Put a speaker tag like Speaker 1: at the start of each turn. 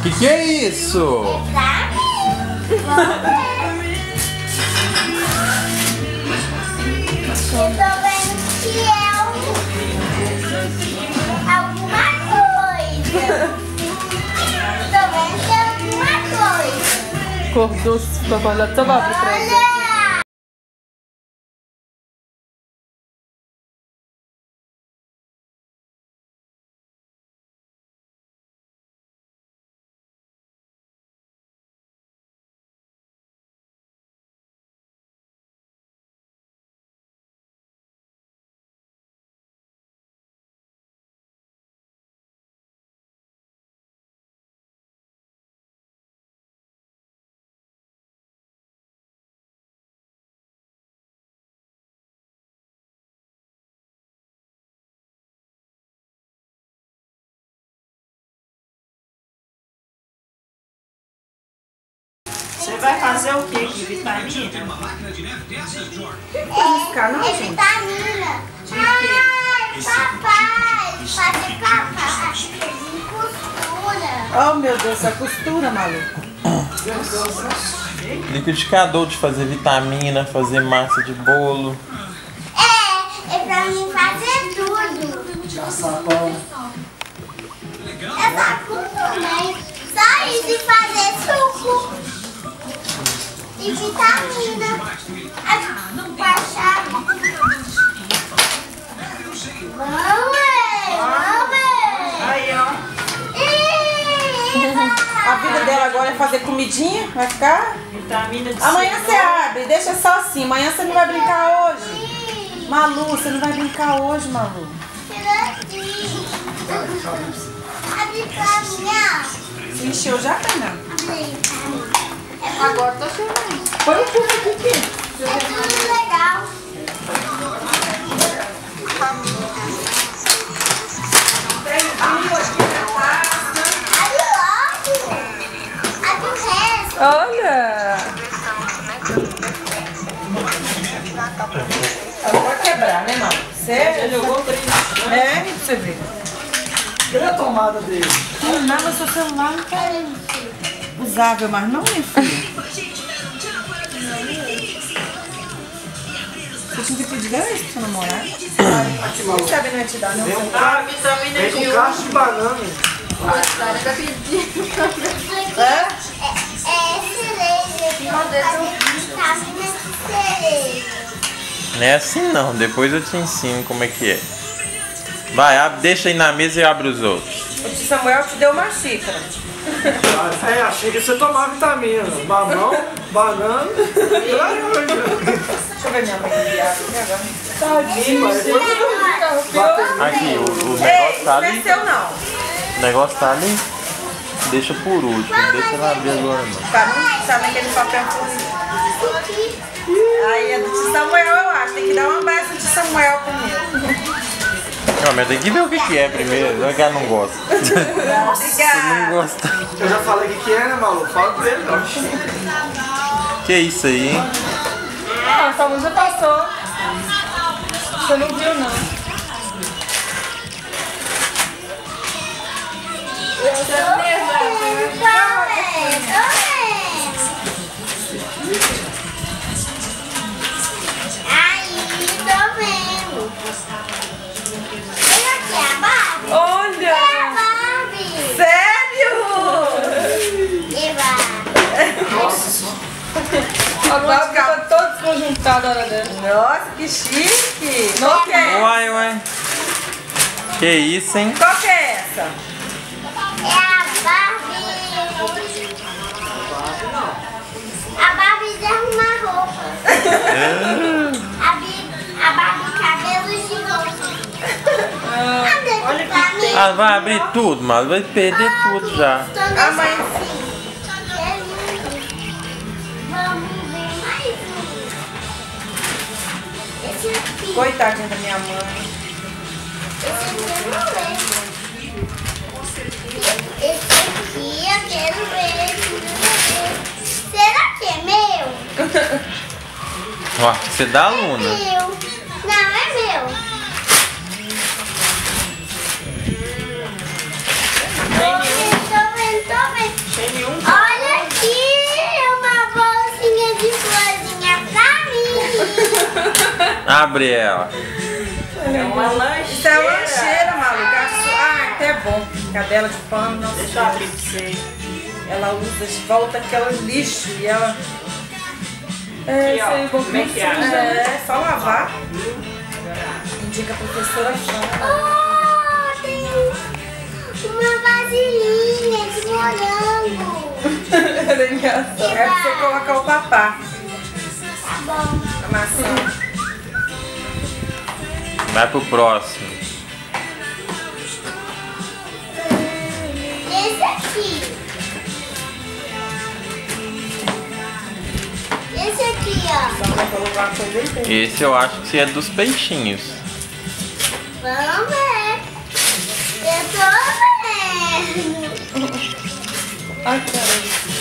Speaker 1: Que é isso?
Speaker 2: Eu tô vendo que é alguma coisa. Tô vendo que é alguma coisa.
Speaker 3: Cor doce, papai lá, só vai abrir pra ele.
Speaker 2: Olha!
Speaker 4: Você vai fazer o que aqui? Vitamina?
Speaker 2: É vitamina. Ai, papai. Fazer papai. Costura.
Speaker 5: Oh, meu Deus, essa costura, maluco.
Speaker 1: Liquidificador de fazer vitamina, fazer massa de bolo.
Speaker 2: É pra mim fazer tudo. Eu saco também. Só isso e fazer suco. E vitamina. Baixar. Vamos!
Speaker 4: Aí, ó.
Speaker 5: A vida dela agora é fazer comidinha, vai ficar?
Speaker 4: Vitamina de
Speaker 5: Amanhã você
Speaker 4: cenoura.
Speaker 5: abre, deixa só assim. Amanhã você não vai brincar hoje. Malu, você não vai brincar hoje, Malu.
Speaker 2: Abre pra mim,
Speaker 5: Se encheu já, Fernanda?
Speaker 2: ó.
Speaker 3: Agora tá chegando.
Speaker 5: Põe o tubo aqui,
Speaker 2: É tudo legal. Abre logo. Abre o resto.
Speaker 3: Olha!
Speaker 5: Ela vai quebrar, né, Malu? Sério?
Speaker 4: Jogou o trem.
Speaker 5: É, pra você ver.
Speaker 4: Cadê a tomada dele?
Speaker 5: Não, nada, seu celular não tá usável, mas não, minha filha. Você tinha que pedir isso pro seu namorado? Quem sabe não vai te dar, não?
Speaker 4: Ah, vitamina
Speaker 6: Vem
Speaker 4: de
Speaker 6: com caixa de banana.
Speaker 5: É?
Speaker 2: Cereja. Vitamina de cereja.
Speaker 1: Não é assim não, depois eu te ensino como é que é. Vai, deixa aí na mesa e abre os outros.
Speaker 5: O tio Samuel te deu uma xícara.
Speaker 6: É, achei que você tomava vitamina. Mamão, banana.
Speaker 5: Deixa eu ver minha mãe enviar aqui agora.
Speaker 6: Tadinho, mas depois
Speaker 1: Aqui, o
Speaker 5: Ei,
Speaker 1: negócio
Speaker 5: isso
Speaker 1: tá
Speaker 5: não é
Speaker 1: ali.
Speaker 5: seu não.
Speaker 1: O negócio tá ali. Deixa por último, não deixa ela abrir agora não.
Speaker 5: Pra não saber aquele papel furido. Aí é do tio Samuel, eu acho. Tem que dar uma base do tio Samuel primeiro.
Speaker 1: Não, mas tem que ver o que é primeiro, não é que ela não gosta. Você não
Speaker 5: Obrigada.
Speaker 1: gosta.
Speaker 6: eu já falei o que é, né, maluco? Fala pra ele, ó.
Speaker 1: Que isso aí, hein?
Speaker 3: Ah, essa luz já passou. Você não viu, não.
Speaker 2: Aí, tô vendo. Olha aqui a Barbie.
Speaker 3: Olha!
Speaker 2: É a Barbie.
Speaker 5: Sério?
Speaker 2: Eva.
Speaker 3: A Barbie tá toda desconjuntada na hora dela.
Speaker 5: Nossa, que chique. Qual que é?
Speaker 1: Uai. Que isso, hein?
Speaker 5: Qual que é essa?
Speaker 2: É a Barbie. A Barbie de arrumar roupa. A Barbie cabelos de roupa. Olha pra mim.
Speaker 1: Ah, vai abrir tudo, mas vai perder tudo já.
Speaker 5: A mãe.
Speaker 2: É lindo. Vamos ver mais um. Esse aqui.
Speaker 5: Coitadinha da minha mãe.
Speaker 2: Esse aqui eu não lembro. Esse aqui eu quero ver. Será que é meu?
Speaker 1: Ó, você dá aluna.
Speaker 2: Meu. Não, é meu. Tô vendo.
Speaker 1: Abre ela.
Speaker 4: É uma lancheira.
Speaker 5: Isso é lancheira, maluco. Ah, até é bom. Cadela de pano, não.
Speaker 4: Deixa eu abrir pra você.
Speaker 5: Ela usa, volta aquela lixo e ela...
Speaker 3: É,
Speaker 4: Aqui,
Speaker 3: isso
Speaker 4: ó.
Speaker 3: aí, bom
Speaker 4: Como é que acha?
Speaker 5: É, só lavar. Indica a professora Fana.
Speaker 2: Oh, tem uma vasilhinha de morango.
Speaker 3: Era engraçado.
Speaker 5: É pra você colocar o papá
Speaker 2: Bom,
Speaker 5: na maçã.
Speaker 1: Vai pro próximo.
Speaker 2: esse aqui. Esse aqui, ó.
Speaker 5: Só vai colocar uma coisa bem bem.
Speaker 1: Esse eu acho que é dos peixinhos.
Speaker 2: Vamos ver. Eu tô vendo.
Speaker 3: Ai, caramba.